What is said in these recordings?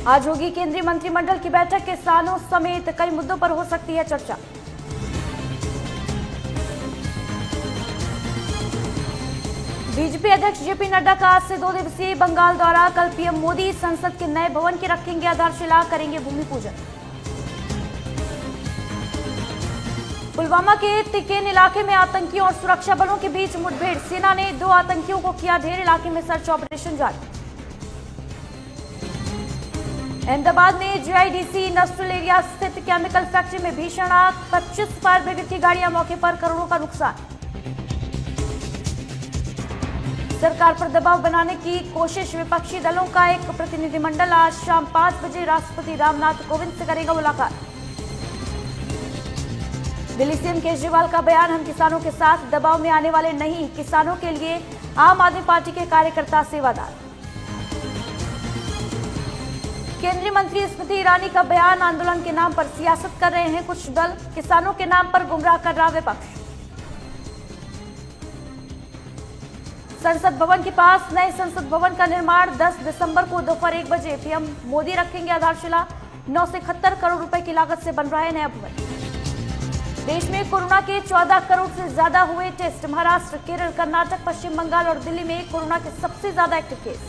आज होगी केंद्रीय मंत्रिमंडल की बैठक, किसानों समेत कई मुद्दों पर हो सकती है चर्चा। बीजेपी अध्यक्ष जेपी नड्डा का आज से 2 दिवसीय बंगाल दौरा। कल पीएम मोदी संसद के नए भवन की रखेंगे आधारशिला, करेंगे भूमि पूजन। पुलवामा के तिकेन इलाके में आतंकियों और सुरक्षा बलों के बीच मुठभेड़, सेना ने 2 आतंकियों को किया ढेर, इलाके में सर्च ऑपरेशन जारी। अहमदाबाद में जीआईडीसी इंडस्ट्रियल एरिया स्थित केमिकल फैक्ट्री में भीषण आग, 25 फायर ब्रिगेड की गाड़ियां मौके पर, करोड़ों का नुकसान। सरकार पर दबाव बनाने की कोशिश, विपक्षी दलों का एक प्रतिनिधिमंडल आज शाम 5 बजे राष्ट्रपति रामनाथ कोविंद से करेगा मुलाकात। दिल्ली सीएम केजरीवाल का बयान, हम किसानों के साथ, दबाव में आने वाले नहीं, किसानों के लिए आम आदमी पार्टी के कार्यकर्ता सेवादार। केंद्रीय मंत्री स्मृति ईरानी का बयान, आंदोलन के नाम पर सियासत कर रहे हैं कुछ दल, किसानों के नाम पर गुमराह कर रहा विपक्ष। संसद भवन के पास नए संसद भवन का निर्माण, 10 दिसंबर को दोपहर 1 बजे पीएम मोदी रखेंगे आधारशिला। 971 करोड़ रुपए की लागत से बन रहा है नया भवन। देश में कोरोना के 14 करोड़ से ज्यादा हुए टेस्ट, महाराष्ट्र, केरल, कर्नाटक, पश्चिम बंगाल और दिल्ली में कोरोना के सबसे ज्यादा एक्टिव केस।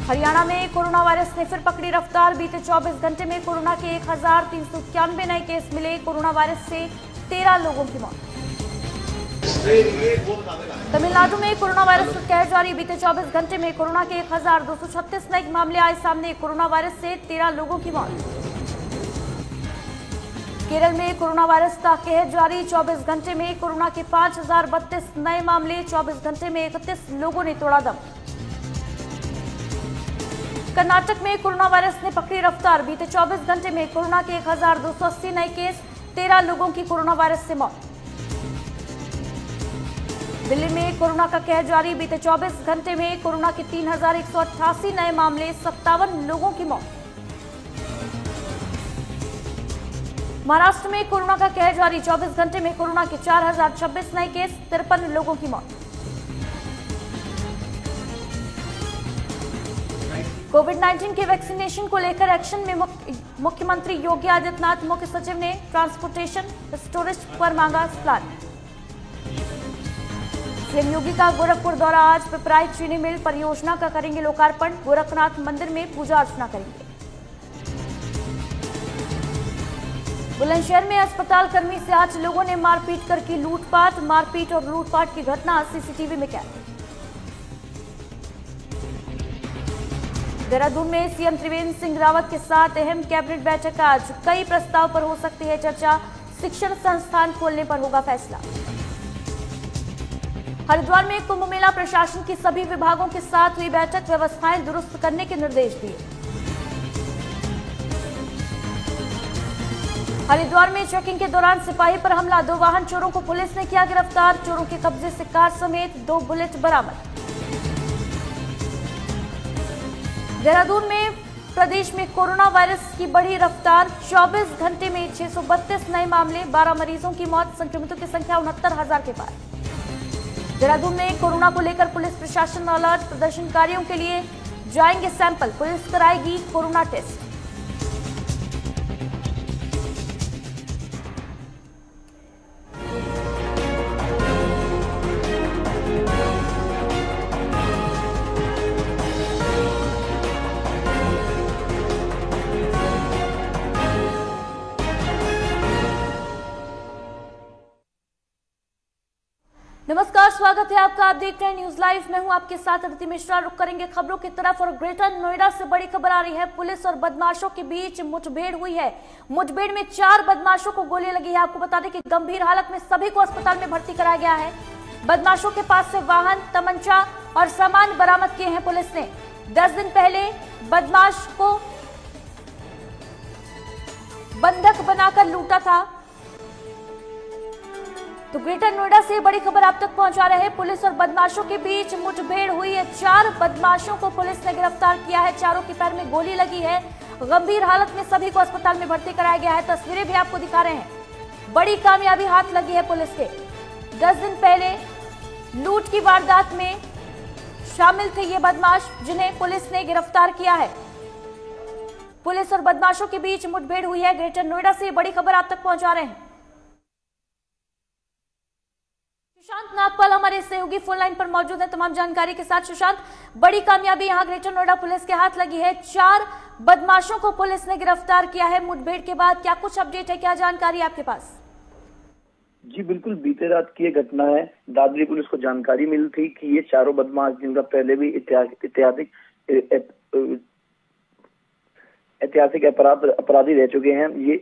हरियाणा में कोरोना वायरस ने फिर पकड़ी रफ्तार, बीते 24 घंटे में कोरोना के 1391 नए केस मिले, कोरोना वायरस से 13 लोगों की मौत। तमिलनाडु में कोरोना वायरस का कहर जारी, बीते 24 घंटे में कोरोना के 1236 नए मामले आए सामने, कोरोना वायरस से 13 लोगों की मौत। केरल में कोरोना वायरस का कहर जारी, 24 घंटे में कोरोना के 5032 नए मामले, 24 घंटे में 31 लोगों ने तोड़ा दम। कर्नाटक में कोरोना वायरस ने पकड़ी रफ्तार, बीते 24 घंटे में कोरोना के 1280 नए केस, 13 लोगों की कोरोना वायरस से मौत। दिल्ली में कोरोना का कहर जारी, बीते 24 घंटे में कोरोना के 3188 नए मामले, 57 लोगों की मौत। महाराष्ट्र में कोरोना का कहर जारी, 24 घंटे में कोरोना के 4026 नए केस, 53 लोगों की मौत। कोविड-19 के वैक्सीनेशन को लेकर एक्शन में मुख्यमंत्री योगी आदित्यनाथ, मुख्य सचिव ने ट्रांसपोर्टेशन स्टोरेज पर मांगा प्लान। सीएम योगी का गोरखपुर दौरा, आज पिपराई चीनी मिल परियोजना का करेंगे लोकार्पण, गोरखनाथ मंदिर में पूजा अर्चना करेंगे। बुलंदशहर में अस्पताल कर्मी से 8 लोगों ने मारपीट कर की लूटपाट, मारपीट और लूटपाट की घटना सीसीटीवी में कैद। देहरादून में सीएम त्रिवेंद्र सिंह रावत के साथ अहम कैबिनेट बैठक आज, कई प्रस्ताव पर हो सकती है चर्चा, शिक्षण संस्थान खोलने पर होगा फैसला। हरिद्वार में कुंभ मेला प्रशासन की सभी विभागों के साथ हुई बैठक, व्यवस्थाएं दुरुस्त करने के निर्देश दिए। हरिद्वार में चेकिंग के दौरान सिपाही पर हमला, 2 वाहन चोरों को पुलिस ने किया गिरफ्तार, चोरों के कब्जे से कार समेत 2 बुलेट बरामद। देहरादून में प्रदेश में कोरोना वायरस की बढ़ी रफ्तार, 24 घंटे में 632 नए मामले, 12 मरीजों की मौत, संक्रमितों की संख्या 69,000 के पार। देहरादून में कोरोना को लेकर पुलिस प्रशासन अलर्ट, प्रदर्शनकारियों के लिए जाएंगे सैंपल, पुलिस कराएगी कोरोना टेस्ट। नमस्कार, स्वागत है आपका। आप देख रहे हैं न्यूज लाइव, मैं हूं आपके साथ अदिति मिश्रा। रुक करेंगे खबरों की तरफ और ग्रेटर नोएडा से बड़ी खबर आ रही है। पुलिस और बदमाशों के बीच मुठभेड़ हुई है। मुठभेड़ में 4 बदमाशों को गोली लगी है। आपको बता दें कि गंभीर हालत में सभी को अस्पताल में भर्ती कराया गया है। बदमाशों के पास से वाहन, तमंचा और सामान बरामद किए हैं पुलिस ने। 10 दिन पहले बदमाश को बंधक बनाकर लूटा था। तो ग्रेटर नोएडा से बड़ी खबर आप तक पहुंचा रहे हैं। पुलिस और बदमाशों के बीच मुठभेड़ हुई है। 4 बदमाशों को पुलिस ने गिरफ्तार किया है। चारों के पैर में गोली लगी है। गंभीर हालत में सभी को अस्पताल में भर्ती कराया गया है। तस्वीरें भी आपको दिखा रहे हैं। बड़ी कामयाबी हाथ लगी है पुलिस के। 10 दिन पहले लूट की वारदात में शामिल थे ये बदमाश, जिन्हें पुलिस ने गिरफ्तार किया है। पुलिस और बदमाशों के बीच मुठभेड़ हुई है। ग्रेटर नोएडा से बड़ी खबर आप तक पहुंचा रहे हैं सुशांत नागपाल, हमारे सहयोगी फोन लाइन पर मौजूद है तमाम जानकारी के साथ। सुशांत, बड़ी कामयाबी यहां ग्रेटर नोएडा पुलिस के हाथ लगी है। 4 बदमाशों को पुलिस ने गिरफ्तार किया है मुठभेड़ के बाद। क्या कुछ अपडेट है, क्या जानकारी आपके पास? जी बिल्कुल, बीते रात की ये घटना है। दादरी पुलिस को जानकारी मिली थी कि ये चारों बदमाश, जिनका पहले भी ऐतिहासिक अपराधी रह चुके हैं, ये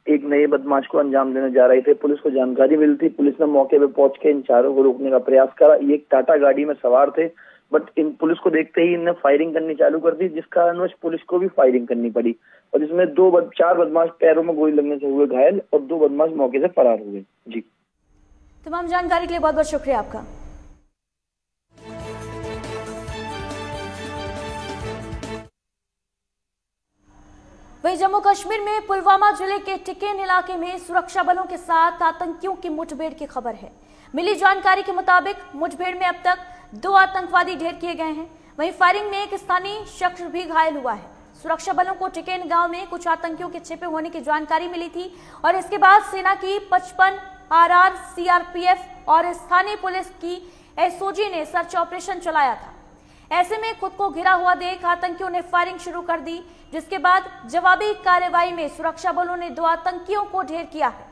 एक नए बदमाश को अंजाम देने जा रहे थे। पुलिस को जानकारी मिली थी। पुलिस ने मौके पे पहुंच के इन चारों को रोकने का प्रयास करा। ये एक टाटा गाड़ी में सवार थे, बट इन पुलिस को देखते ही इन्हें फायरिंग करनी चालू कर दी, जिस कारणवश पुलिस को भी फायरिंग करनी पड़ी और जिसमें 4 बदमाश पैरों में गोली लगने से हुए घायल और 2 बदमाश मौके से फरार हुए। जी, तमाम जानकारी के लिए बहुत बहुत शुक्रिया आपका। वहीं जम्मू कश्मीर में पुलवामा जिले के टिकेन इलाके में सुरक्षा बलों के साथ आतंकियों की मुठभेड़ की खबर है। मिली जानकारी के मुताबिक मुठभेड़ में अब तक 2 आतंकवादी ढेर किए गए हैं। वहीं फायरिंग में एक स्थानीय शख्स भी घायल हुआ है। सुरक्षा बलों को टिकेन गांव में कुछ आतंकियों के छिपे होने की जानकारी मिली थी और इसके बाद सेना की 55 आरआर, सीआरपीएफ और स्थानीय पुलिस की एसओजी ने सर्च ऑपरेशन चलाया था। ऐसे में खुद को घिरा हुआ देख आतंकियों ने फायरिंग शुरू कर दी, जिसके बाद जवाबी कार्रवाई में सुरक्षा बलों ने 2 आतंकियों को ढेर किया है।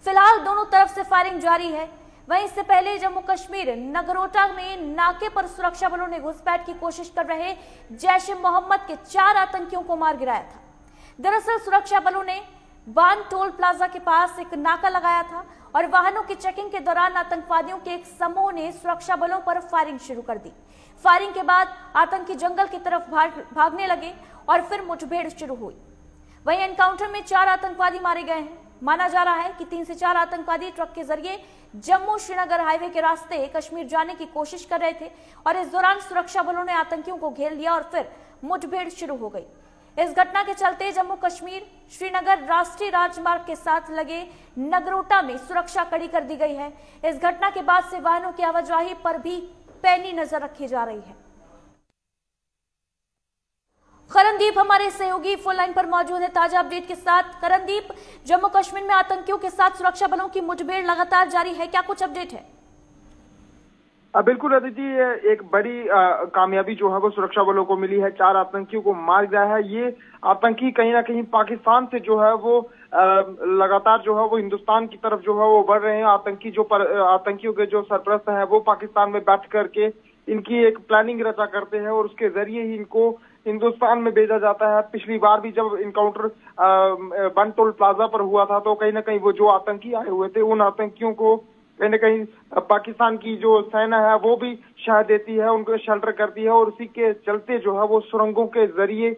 फिलहाल दोनों तरफ से फायरिंग जारी है। वहीं इससे पहले जम्मू कश्मीर नगरोटा में नाके पर सुरक्षा बलों ने घुसपैठ की कोशिश कर रहे जैश-ए-मोहम्मद के 4 आतंकियों को मार गिराया था। दरअसल सुरक्षा बलों ने बान टोल प्लाजा के पास एक नाका लगाया था और वाहनों की चेकिंग के दौरान आतंकवादियों के एक समूह ने सुरक्षा बलों पर फायरिंग शुरू कर दी। फायरिंग के बाद आतंकी जंगल की तरफ भागने लगे और फिर मुठभेड़ शुरू हुई। वहीं एनकाउंटर में 4 आतंकवादी मारे गए हैं। माना जा रहा है कि 3 से 4 आतंकवादी ट्रक के जरिए जम्मू श्रीनगर हाईवे के रास्ते कश्मीर जाने की कोशिश कर रहे थे और इस दौरान सुरक्षा बलों ने आतंकियों को घेर लिया और फिर मुठभेड़ शुरू हो गई। इस घटना के चलते जम्मू कश्मीर श्रीनगर राष्ट्रीय राजमार्ग के साथ लगे नगरोटा में सुरक्षा कड़ी कर दी गई है। इस घटना के बाद से वाहनों की आवाजाही पर भी पैनी नजर रखी जा रही है। करणदीप हमारे सहयोगी फोन लाइन पर मौजूद है ताजा अपडेट के साथ। करणदीप, जम्मू कश्मीर में आतंकियों के साथ सुरक्षा बलों की मुठभेड़ लगातार जारी है, क्या कुछ अपडेट है? बिल्कुल अदिति, एक बड़ी कामयाबी जो है वो सुरक्षा बलों को मिली है। 4 आतंकियों को मार गया है। ये आतंकी कहीं ना कहीं पाकिस्तान से जो है वो लगातार जो है वो हिंदुस्तान की तरफ जो है वो बढ़ रहे हैं। आतंकियों के जो सरपरस्त है वो पाकिस्तान में बैठ करके इनकी एक प्लानिंग रचा करते हैं और उसके जरिए ही इनको हिंदुस्तान में भेजा जाता है। पिछली बार भी जब इनकाउंटर बन टोल प्लाजा पर हुआ था तो कहीं ना कहीं वो जो आतंकी आए हुए थे उन आतंकियों को कहीं ना कहीं पाकिस्तान की जो सेना है वो भी शह देती है, उनको शेल्टर करती है और उसी के चलते जो है वो सुरंगों के जरिए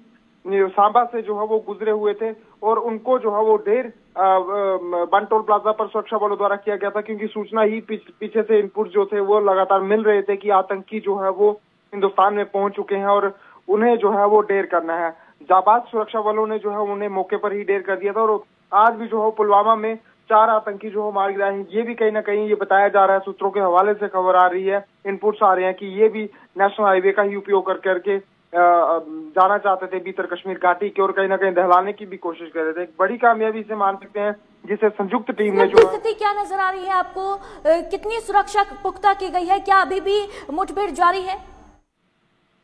सांबा से जो है वो गुजरे हुए थे और उनको जो है वो ढेर बन टोल प्लाजा पर सुरक्षा बलों द्वारा किया गया था, क्योंकि सूचना ही पीछे से इनपुट जो थे वो लगातार मिल रहे थे कि आतंकी जो है वो हिंदुस्तान में पहुंच चुके हैं और उन्हें जो है वो ढेर करना है। जाबाज सुरक्षा बलों ने जो है उन्हें मौके पर ही ढेर कर दिया था और आज भी जो है पुलवामा में 4 आतंकी जो मार गिराए हैं। ये भी कहीं ना कहीं ये बताया जा रहा है, सूत्रों के हवाले से खबर आ रही है, इनपुट्स आ रहे हैं कि ये भी नेशनल हाईवे का ही उपयोग करके जाना चाहते थे भीतर कश्मीर घाटी की और कहीं ना कहीं दहलाने की भी कोशिश कर रहे थे। एक बड़ी कामयाबी से मान सकते हैं, जिसे संयुक्त टीम ने जो स्थिति क्या नजर आ रही है आपको? कितनी सुरक्षा पुख्ता की गई है? क्या अभी भी मुठभेड़ जारी है?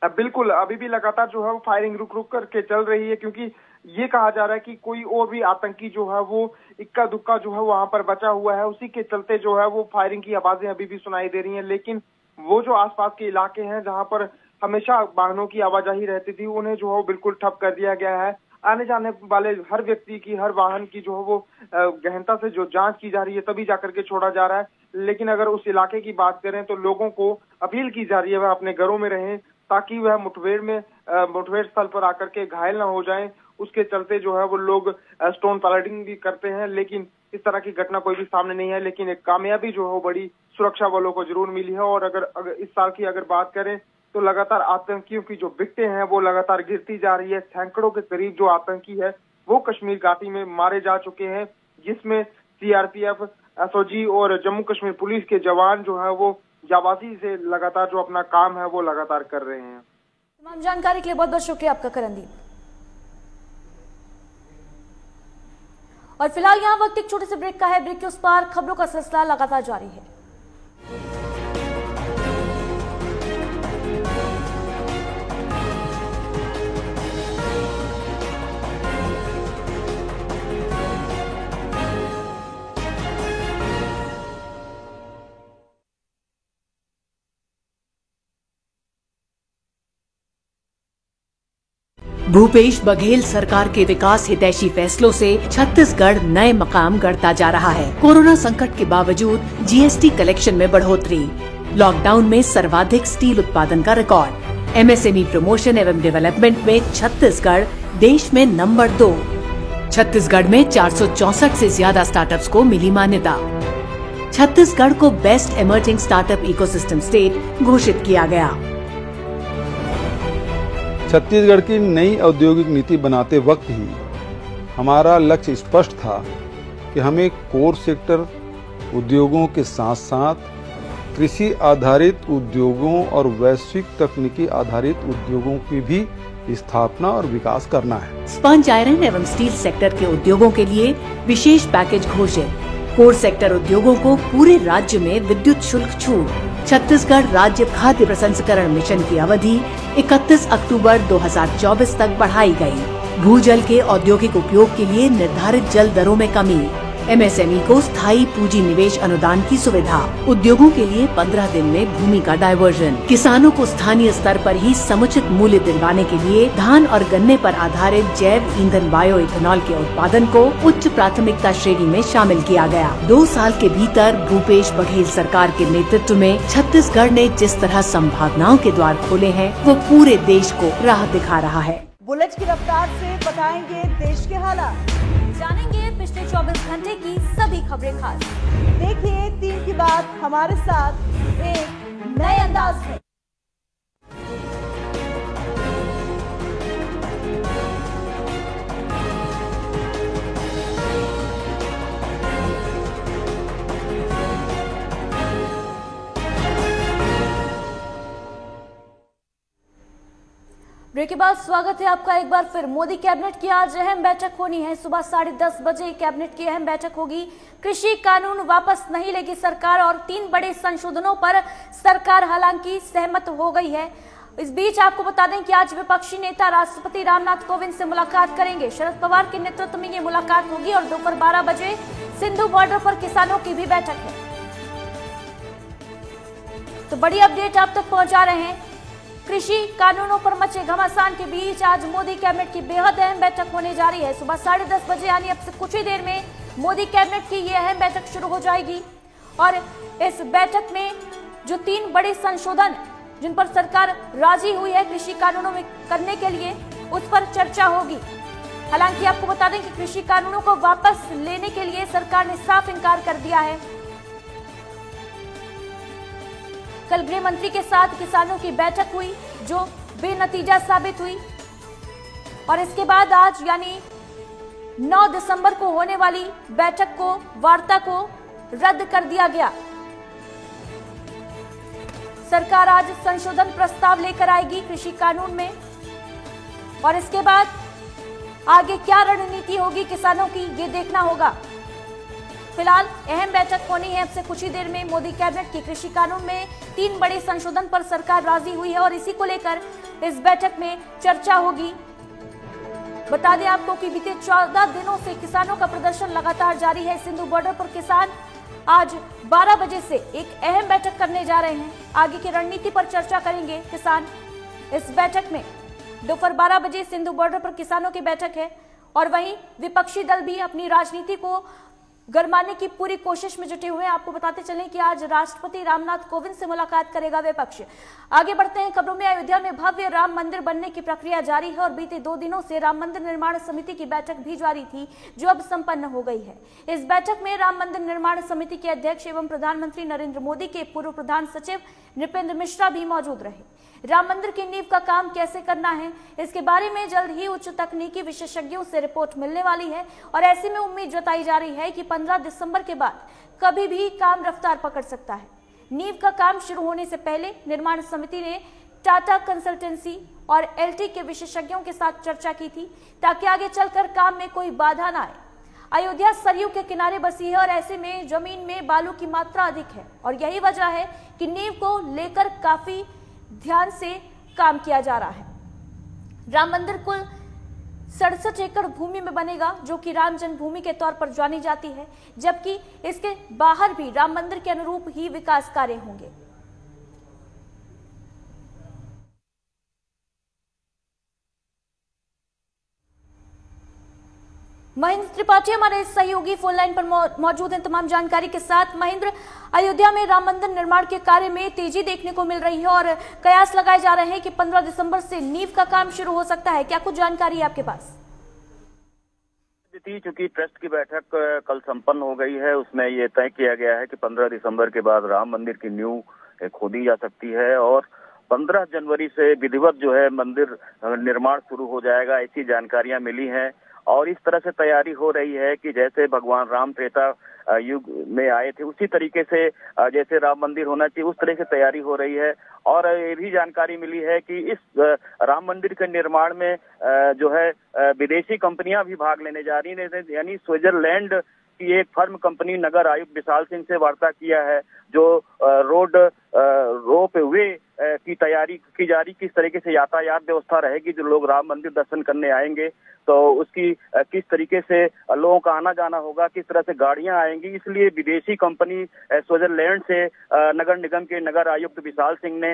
बिल्कुल, अभी भी लगातार जो है वो फायरिंग रुक करके चल रही है, क्योंकि ये कहा जा रहा है कि कोई और भी आतंकी जो है वो इक्का दुक्का जो है वहां पर बचा हुआ है। उसी के चलते जो है वो फायरिंग की आवाजें अभी भी सुनाई दे रही हैं। लेकिन वो जो आसपास के इलाके हैं जहां पर हमेशा वाहनों की आवाजाही रहती थी, उन्हें जो है बिल्कुल ठप कर दिया गया है। आने जाने वाले हर व्यक्ति की, हर वाहन की जो है वो गहनता से जो जांच की जा रही है, तभी जाकर के छोड़ा जा रहा है। लेकिन अगर उस इलाके की बात करें तो लोगों को अपील की जा रही है वह अपने घरों में रहें, ताकि वह मुठभेड़ स्थल पर आकर के घायल न हो जाएं। उसके चलते जो है वो लोग स्टोन पैलेटिंग भी करते हैं, लेकिन इस तरह की घटना कोई भी सामने नहीं है। लेकिन एक कामयाबी जो है वो बड़ी सुरक्षा बलों को जरूर मिली है। और अगर इस साल की अगर बात करें तो लगातार आतंकियों की जो बिकटें हैं वो लगातार गिरती जा रही है। सैकड़ों के करीब जो आतंकी है वो कश्मीर घाटी में मारे जा चुके हैं, जिसमें सीआरपीएफ, एसओजी और जम्मू कश्मीर पुलिस के जवान जो है वो जाबाजी से लगातार जो अपना काम है वो लगातार कर रहे हैं। तमाम जानकारी के लिए बहुत बहुत शुक्रिया आपका करणदीप। और फिलहाल यहाँ वक्त एक छोटे से ब्रेक का है। ब्रेक के उस पार खबरों का सिलसिला लगातार जारी है। भूपेश बघेल सरकार के विकास हितैषी फैसलों से छत्तीसगढ़ नए मकाम गढ़ता जा रहा है। कोरोना संकट के बावजूद जीएसटी कलेक्शन में बढ़ोतरी, लॉकडाउन में सर्वाधिक स्टील उत्पादन का रिकॉर्ड, एमएसएमई प्रमोशन एवं डेवलपमेंट में छत्तीसगढ़ देश में नंबर 2। छत्तीसगढ़ में 464 से ज्यादा स्टार्टअप्स को मिली मान्यता। छत्तीसगढ़ को best emerging startup ecosystem state घोषित किया गया। छत्तीसगढ़ की नई औद्योगिक नीति बनाते वक्त ही हमारा लक्ष्य स्पष्ट था कि हमें कोर सेक्टर उद्योगों के साथ साथ कृषि आधारित उद्योगों और वैश्विक तकनीकी आधारित उद्योगों की भी स्थापना और विकास करना है। स्पंज आयरन एवं स्टील सेक्टर के उद्योगों के लिए विशेष पैकेज घोषित। कोर सेक्टर उद्योगों को पूरे राज्य में विद्युत शुल्क छूट। छत्तीसगढ़ राज्य खाद्य प्रसंस्करण मिशन की अवधि 31 अक्टूबर 2024 तक बढ़ाई गई। भूजल के औद्योगिक उपयोग के लिए निर्धारित जल दरों में कमी। एमएसएमई को स्थायी पूंजी निवेश अनुदान की सुविधा। उद्योगों के लिए 15 दिन में भूमि का डायवर्जन। किसानों को स्थानीय स्तर पर ही समुचित मूल्य दिलवाने के लिए धान और गन्ने पर आधारित जैव ईंधन बायो इथेनॉल के उत्पादन को उच्च प्राथमिकता श्रेणी में शामिल किया गया। 2 साल के भीतर भूपेश बघेल सरकार के नेतृत्व में छत्तीसगढ़ ने जिस तरह संभावनाओं के द्वार खोले हैं, वो पूरे देश को राह दिखा रहा है। बुलेट की रफ्तार से बताएंगे देश के हालात, जानेंगे पिछले 24 घंटे की सभी खबरें खास। देखिए 3 की बात हमारे साथ एक नए अंदाज में। ब्रेक के बाद स्वागत है आपका एक बार फिर। मोदी कैबिनेट की आज अहम बैठक होनी है। सुबह 10:30 बजे कैबिनेट की अहम बैठक होगी। कृषि कानून वापस नहीं लेगी सरकार और 3 बड़े संशोधनों पर सरकार हालांकि सहमत हो गई है। इस बीच आपको बता दें कि आज विपक्षी नेता राष्ट्रपति रामनाथ कोविंद से मुलाकात करेंगे। शरद पवार के नेतृत्व में ये मुलाकात होगी और दोपहर 12 बजे सिंधु बॉर्डर पर किसानों की भी बैठक है। तो बड़ी अपडेट आप तक पहुंचा रहे हैं। कृषि कानूनों पर मचे घमासान के बीच आज मोदी कैबिनेट की बेहद अहम बैठक होने जा रही है। सुबह 10:30 बजे यानी अब से कुछ ही देर में मोदी कैबिनेट की ये अहम बैठक शुरू हो जाएगी और इस बैठक में जो 3 बड़े संशोधन जिन पर सरकार राजी हुई है कृषि कानूनों में करने के लिए, उस पर चर्चा होगी। हालांकि आपको बता दें कि कृषि कानूनों को वापस लेने के लिए सरकार ने साफ इनकार कर दिया है। कल गृह मंत्री के साथ किसानों की बैठक हुई जो बेनतीजा साबित हुई और इसके बाद आज यानी 9 दिसंबर को होने वाली बैठक को, वार्ता को रद्द कर दिया गया। सरकार आज संशोधन प्रस्ताव लेकर आएगी कृषि कानून में और इसके बाद आगे क्या रणनीति होगी किसानों की, ये देखना होगा। फिलहाल अहम बैठक होनी है अब से कुछ ही देर में मोदी कैबिनेट की। कृषि कानून में 3 बड़े संशोधन पर सरकार राजी हुई है और इसी को लेकर इस बैठक में चर्चा होगी। बता दें आपको कि बीते 14 दिनों से किसानों का प्रदर्शन लगातार जारी है। सिंधु बॉर्डर पर किसान आज 12 बजे से एक अहम बैठक करने जा रहे हैं। आगे की रणनीति पर चर्चा करेंगे किसान इस बैठक में। दोपहर 12 बजे सिंधु बॉर्डर पर किसानों की बैठक है और वहीं विपक्षी दल भी अपनी राजनीति को गरमाने की पूरी कोशिश में जुटे हुए हैं। आपको बताते चलें कि आज राष्ट्रपति रामनाथ कोविंद से मुलाकात करेगा विपक्ष। आगे बढ़ते हैं खबरों में। अयोध्या में भव्य राम मंदिर बनने की प्रक्रिया जारी है और बीते 2 दिनों से राम मंदिर निर्माण समिति की बैठक भी जारी थी जो अब संपन्न हो गई है। इस बैठक में राम मंदिर निर्माण समिति के अध्यक्ष एवं प्रधानमंत्री नरेंद्र मोदी के पूर्व प्रधान सचिव नृपेंद्र मिश्रा भी मौजूद रहे। राम मंदिर की नींव का काम कैसे करना है, इसके बारे में जल्द ही उच्च तकनीकी विशेषज्ञों से रिपोर्ट मिलने वाली है और ऐसे में उम्मीद जताई जा रही है कि 15 दिसंबर के बाद कभी भी काम रफ्तार पकड़ सकता है। नींव का काम शुरू होने से पहले निर्माण समिति ने टाटा कंसल्टेंसी और एलटी के विशेषज्ञों के साथ चर्चा की थी ताकि आगे चलकर काम में कोई बाधा ना आए। अयोध्या सरयू के किनारे बसी है और ऐसे में जमीन में बालू की मात्रा अधिक है और यही वजह है कि नींव को लेकर काफी ध्यान से काम किया जा रहा है। राम मंदिर कुल 67 एकड़ भूमि में बनेगा जो कि राम जन्मभूमि के तौर पर जानी जाती है, जबकि इसके बाहर भी राम मंदिर के अनुरूप ही विकास कार्य होंगे। महेंद्र त्रिपाठी हमारे सहयोगी फोन लाइन पर मौजूद हैं तमाम जानकारी के साथ। महेंद्र, अयोध्या में राम मंदिर निर्माण के कार्य में तेजी देखने को मिल रही है और कयास लगाए जा रहे हैं कि 15 दिसंबर से नींव का काम शुरू हो सकता है, क्या कुछ जानकारी है आपके पास? चूंकि ट्रस्ट की बैठक कल संपन्न हो गई है, उसमें ये तय किया गया है कि 15 दिसंबर के बाद राम मंदिर की नींव खोदी जा सकती है और 15 जनवरी से विधिवत जो है मंदिर निर्माण शुरू हो जाएगा, ऐसी जानकारियां मिली हैं। और इस तरह से तैयारी हो रही है कि जैसे भगवान राम त्रेता युग में आए थे उसी तरीके से जैसे राम मंदिर होना चाहिए उस तरह से तैयारी हो रही है। और ये भी जानकारी मिली है कि इस राम मंदिर के निर्माण में जो है विदेशी कंपनियां भी भाग लेने जा रही हैं, यानी स्विट्जरलैंड की एक फर्म कंपनी नगर आयुक्त विशाल सिंह से वार्ता किया है जो रोप वे की तैयारी की जा रही, किस तरीके से यातायात व्यवस्था रहेगी, जो लोग राम मंदिर दर्शन करने आएंगे तो उसकी किस तरीके से लोगों का आना जाना होगा, किस तरह से गाड़ियां आएंगी। इसलिए विदेशी कंपनी स्विट्जरलैंड से नगर निगम के नगर आयुक्त विशाल सिंह ने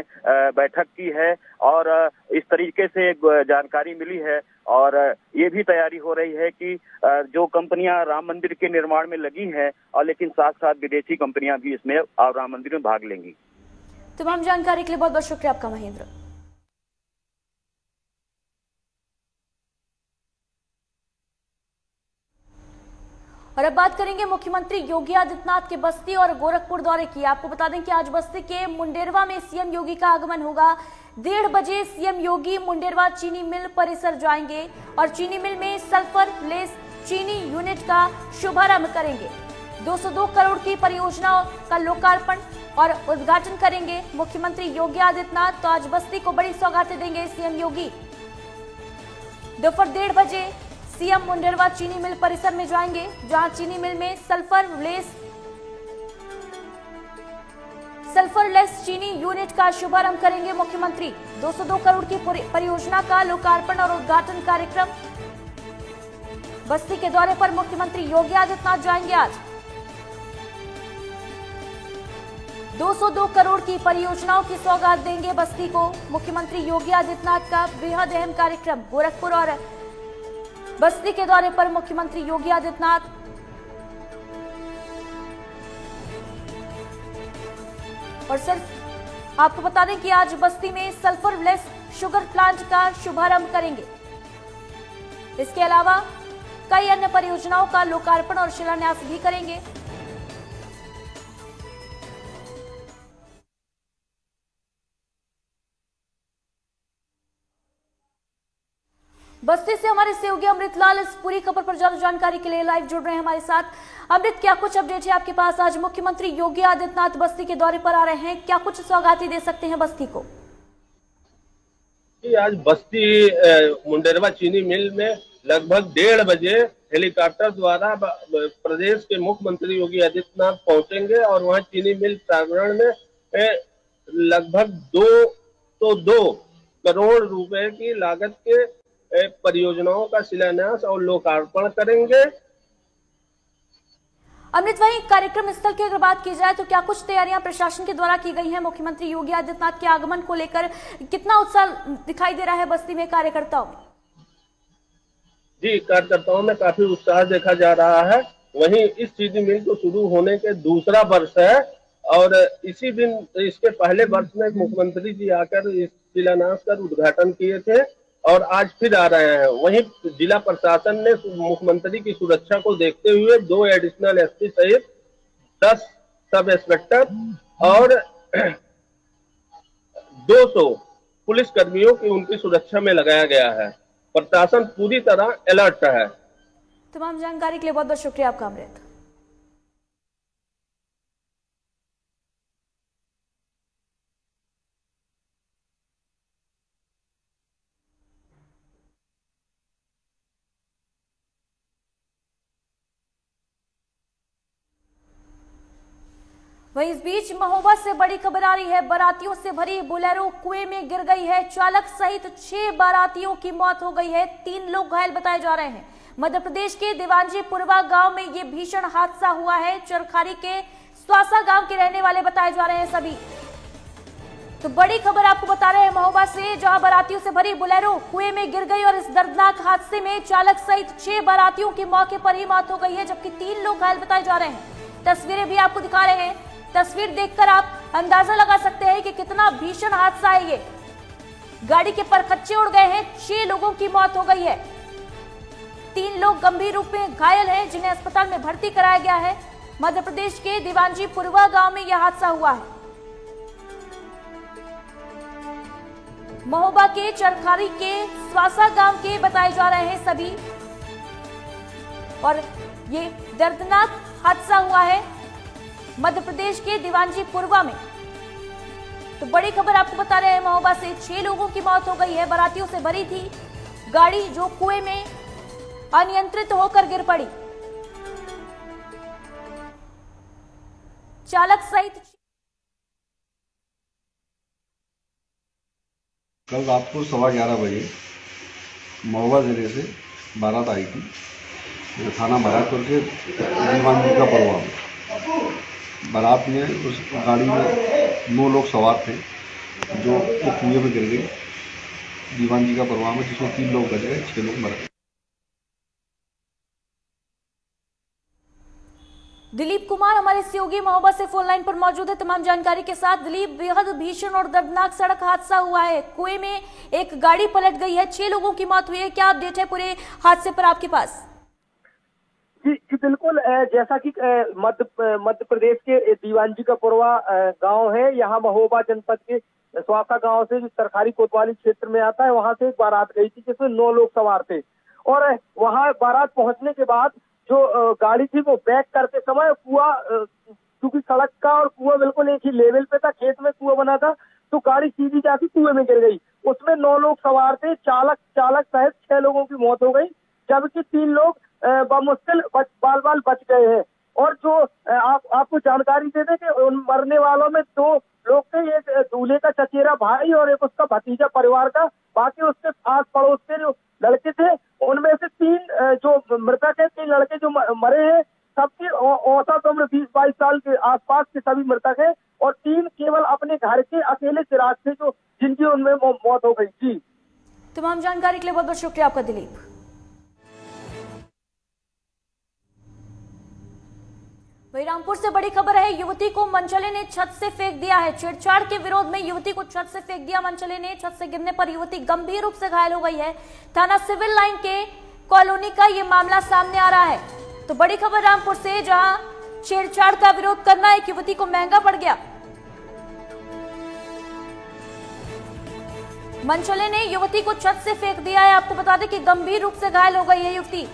बैठक की है और इस तरीके से जानकारी मिली है। और ये भी तैयारी हो रही है कि जो कंपनियां राम मंदिर के निर्माण में लगी हैं और लेकिन साथ साथ विदेशी कंपनियां भी इसमें राम मंदिर में भाग लेंगी। तमाम जानकारी के लिए बहुत बहुत शुक्रिया आपका महेंद्र। और अब बात करेंगे मुख्यमंत्री योगी आदित्यनाथ के बस्ती और गोरखपुर दौरे की। आपको बता दें कि आज बस्ती के मुंडेरवा में सीएम योगी का आगमन होगा। 1:30 बजे सीएम योगी मुंडेरवा चीनी मिल परिसर जाएंगे और चीनी मिल में सल्फर लेस चीनी यूनिट का शुभारंभ करेंगे। 202 करोड़ की परियोजना का लोकार्पण और उद्घाटन करेंगे मुख्यमंत्री योगी आदित्यनाथ। तो आज बस्ती को बड़ी सौगातें देंगे सीएम योगी। दोपहर 1:30 बजे सीएम मुंडेरवा चीनी मिल परिसर में जाएंगे जहां चीनी मिल में सल्फरलेस चीनी यूनिट का शुभारंभ करेंगे मुख्यमंत्री। 202 करोड़ की परियोजना का लोकार्पण और उद्घाटन कार्यक्रम। बस्ती के दौरे पर मुख्यमंत्री योगी आदित्यनाथ जाएंगे आज। 202 करोड़ की परियोजनाओं की सौगात देंगे बस्ती को मुख्यमंत्री योगी आदित्यनाथ का बेहद अहम कार्यक्रम। गोरखपुर और बस्ती के दौरे पर मुख्यमंत्री योगी आदित्यनाथ। और सिर्फ आपको बता दें कि आज बस्ती में सल्फरलेस शुगर प्लांट का शुभारंभ करेंगे। इसके अलावा कई अन्य परियोजनाओं का लोकार्पण और शिलान्यास भी करेंगे। बस्ती से हमारे सहयोगी अमृत लाल इस पूरी खबर पर ज्यादा जानकारी के लिए लाइव जुड़ रहे हैं हमारे साथ। अमृत, क्या कुछ अपडेट है आपके पास? आज मुख्यमंत्री योगी आदित्यनाथ बस्ती के दौरे पर आ रहे हैं, क्या कुछ सौगातें दे सकते हैं बस्ती को? आज बस्ती मुंडेरवा चीनी मिल में लगभग 1:30 बजे हेलीकॉप्टर द्वारा प्रदेश के मुख्यमंत्री योगी आदित्यनाथ पहुंचेंगे और वहां चीनी मिल प्रांगण में लगभग 202 करोड़ रुपए की लागत के परियोजनाओं का शिलान्यास और लोकार्पण करेंगे। अमृत, वहीं कार्यक्रम स्थल की अगर बात की जाए तो क्या कुछ तैयारियां प्रशासन के द्वारा की गई हैं मुख्यमंत्री योगी आदित्यनाथ के आगमन को लेकर? कितना उत्साह दिखाई दे रहा है बस्ती में कार्यकर्ताओं में? जी, कार्यकर्ताओं में काफी उत्साह देखा जा रहा है। वहीं इस चीनी मिल को शुरू होने के दूसरा वर्ष है और इसी दिन इसके पहले वर्ष में मुख्यमंत्री जी आकर इस शिलान्यास कर उद्घाटन किए थे और आज फिर आ रहे हैं। वहीं जिला प्रशासन ने मुख्यमंत्री की सुरक्षा को देखते हुए 2 एडिशनल एसपी सहित 10 सब इंस्पेक्टर और 200 पुलिस कर्मियों की उनकी सुरक्षा में लगाया गया है। प्रशासन पूरी तरह अलर्ट है। तमाम जानकारी के लिए बहुत बहुत शुक्रिया आपका अमृत। वहीं इस बीच महोबा से बड़ी खबर आ रही है। बारातियों से भरी बोलेरो कुएं में गिर गई है। चालक सहित 6 बारातियों की मौत हो गई है। 3 लोग घायल बताए जा रहे हैं। मध्य प्रदेश के देवांजी पुरवा गांव में ये भीषण हादसा हुआ है। चरखारी के स्वासा गांव के रहने वाले बताए जा रहे हैं सभी। तो बड़ी खबर आपको बता रहे हैं महोबा से, जहां बारातियों से भरी बोलेरो कुएं में गिर गई और इस दर्दनाक हादसे में चालक सहित 6 बारातियों की मौके पर ही मौत हो गई है, जबकि 3 लोग घायल बताए जा रहे हैं। तस्वीरें भी आपको दिखा रहे हैं। तस्वीर देखकर आप अंदाजा लगा सकते हैं कि कितना भीषण हादसा है ये। गाड़ी के परखच्चे उड़ गए हैं। 6 लोगों की मौत हो गई है। 3 लोग गंभीर रूप में घायल हैं, जिन्हें अस्पताल में भर्ती कराया गया है। मध्य प्रदेश के देवांजी पुरवा गांव में यह हादसा हुआ है। महोबा के चरखारी के स्वासा गांव के बताए जा रहे हैं सभी, और ये दर्दनाक हादसा हुआ है मध्य प्रदेश के देवांजी पुरवा में। तो बड़ी खबर आपको बता रहे हैं महोबा से, 6 लोगों की मौत हो गई है। बारातियों से भरी थी गाड़ी जो कुएं में अनियंत्रित होकर गिर पड़ी। चालक सहित कल रात को 11:15 बजे महोबा जिले से बारात आई थी थाना भरातपुर के दीवानजी का परवा में। बारात में उस गाड़ी में 9 लोग सवार थे जो कुएं में गिर गई दीवानजी का परवा में, जिसमें 3 लोग बच गए, 6 लोग मर गए। दिलीप कुमार हमारे सहयोगी महोबा से फोन लाइन पर मौजूद है तमाम जानकारी के साथ। दिलीप, बेहद भीषण और दर्दनाक सड़क हादसा हुआ है। कुएं में एक गाड़ी पलट गई है, 6 लोगों की मौत हुई है। क्या अपडेट है पूरे हादसे पर आपके पास? जी बिल्कुल, जैसा कि मध्य प्रदेश के दीवांजी का पुरवा गांव है, यहाँ महोबा जनपद के स्वासा गांव से जो सरकारी कोतवाली क्षेत्र में आता है, वहां से एक बारात गई थी जिसमें 9 लोग सवार थे। और वहां बारात पहुंचने के बाद जो गाड़ी थी वो बैक करते समय कुआं, क्योंकि सड़क का और कुआं बिल्कुल एक ही लेवल पे था, खेत में कुआं बना था, तो गाड़ी सीधी जाके कुएं में गिर गई। उसमें 9 लोग सवार थे। चालक सहित 6 लोगों की मौत हो गई, जबकि 3 लोग बमुश्किल बाल बच गए हैं। और जो आपको जानकारी दे दें कि उन मरने वालों में 2 लोग थे, एक दूल्हे का चचेरा भाई और एक उसका भतीजा परिवार का। बाकी उसके आस पड़ोस के जो लड़के थे, उनमें से 3 जो मृतक है, 3 लड़के जो मरे हैं, सबकी औसत उम्र 20-22 साल के आसपास के सभी मृतक है। और 3 केवल अपने घर के अकेले चिराग थे जो जिनकी उनमें मौत हो गई। जी, तमाम जानकारी के लिए बहुत बहुत शुक्रिया आपका दिलीप। वहीं रामपुर से बड़ी खबर है। युवती को मनचले ने छत से फेंक दिया है। छेड़छाड़ के विरोध में युवती को छत से फेंक दिया मनचले ने। छत से गिरने पर युवती गंभीर रूप से घायल हो गई है। थाना सिविल लाइन के कॉलोनी का ये मामला सामने आ रहा है। तो बड़ी खबर रामपुर से, जहां छेड़छाड़ का विरोध करना एक युवती को महंगा पड़ गया। मनचले ने युवती को छत से फेंक दिया है। आपको बता दें कि गंभीर रूप से घायल हो गई है युवती।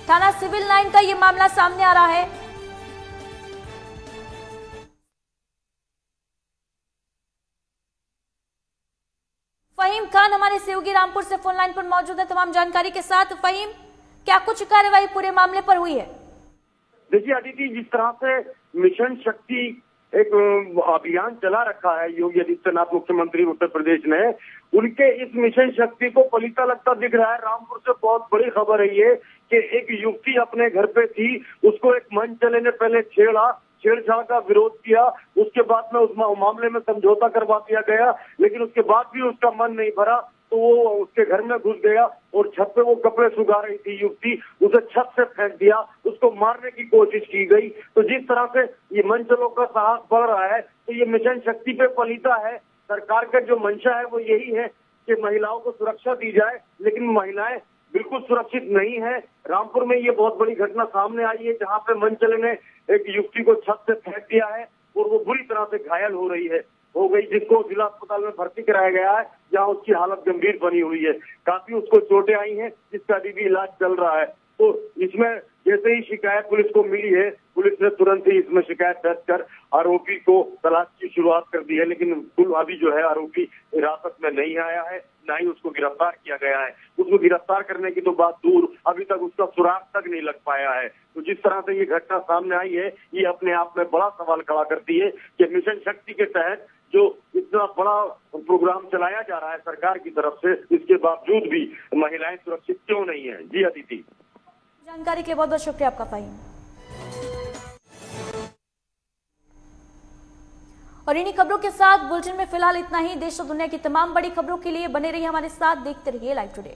थाना सिविल लाइन का ये मामला सामने आ रहा है। फहीम खान हमारे सहयोगी रामपुर से फोन लाइन पर मौजूद है तमाम जानकारी के साथ। फहीम, क्या कुछ कार्रवाई पूरे मामले पर हुई है? देखिए अदिति, जिस तरह से मिशन शक्ति एक अभियान चला रखा है योगी आदित्यनाथ मुख्यमंत्री उत्तर प्रदेश ने, उनके इस मिशन शक्ति को फलीता लगता दिख रहा है। रामपुर से बहुत बड़ी खबर है ये कि एक युवती अपने घर पे थी, उसको एक मनचले ने पहले छेड़छाड़ का विरोध किया, उसके बाद में उस मामले में समझौता करवा दिया गया, लेकिन उसके बाद भी उसका मन नहीं भरा तो वो उसके घर में घुस गया और छत पे वो कपड़े सुखा रही थी युवती, उसे छत से फेंक दिया, उसको मारने की कोशिश की गई। तो जिस तरह से ये मनचलों का साहस बढ़ रहा है, तो ये मिशन शक्ति पे फलीता है। सरकार का जो मंशा है वो यही है कि महिलाओं को सुरक्षा दी जाए, लेकिन महिलाएं बिल्कुल सुरक्षित नहीं है। रामपुर में ये बहुत बड़ी घटना सामने आई है, जहाँ पे मनचले ने एक युवती को छत से फेंक दिया है और वो बुरी तरह से घायल हो गई, जिसको जिला अस्पताल में भर्ती कराया गया है, जहां उसकी हालत गंभीर बनी हुई है। काफी उसको चोटें आई हैं, जिसका अभी भी इलाज चल रहा है। तो इसमें जैसे ही शिकायत पुलिस को मिली है, पुलिस ने तुरंत ही इसमें शिकायत दर्ज कर आरोपी को तलाश की शुरुआत कर दी है, लेकिन अभी जो है आरोपी हिरासत में नहीं आया है। ना ही उसको गिरफ्तार किया गया है। उसको गिरफ्तार करने की तो बात दूर, अभी तक उसका सुराग तक नहीं लग पाया है। तो जिस तरह से ये घटना सामने आई है, ये अपने आप में बड़ा सवाल खड़ा करती है कि मिशन शक्ति के तहत जो इतना बड़ा प्रोग्राम चलाया जा रहा है सरकार की तरफ से, इसके बावजूद भी महिलाएं सुरक्षित क्यों नहीं है। जी अदिति, जानकारी के लिए बहुत बहुत शुक्रिया आपका फाहीम। और इन्हीं खबरों के साथ बुलेटिन में फिलहाल इतना ही। देश और दुनिया की तमाम बड़ी खबरों के लिए बने रहिए हमारे साथ, देखते रहिए लाइव टुडे।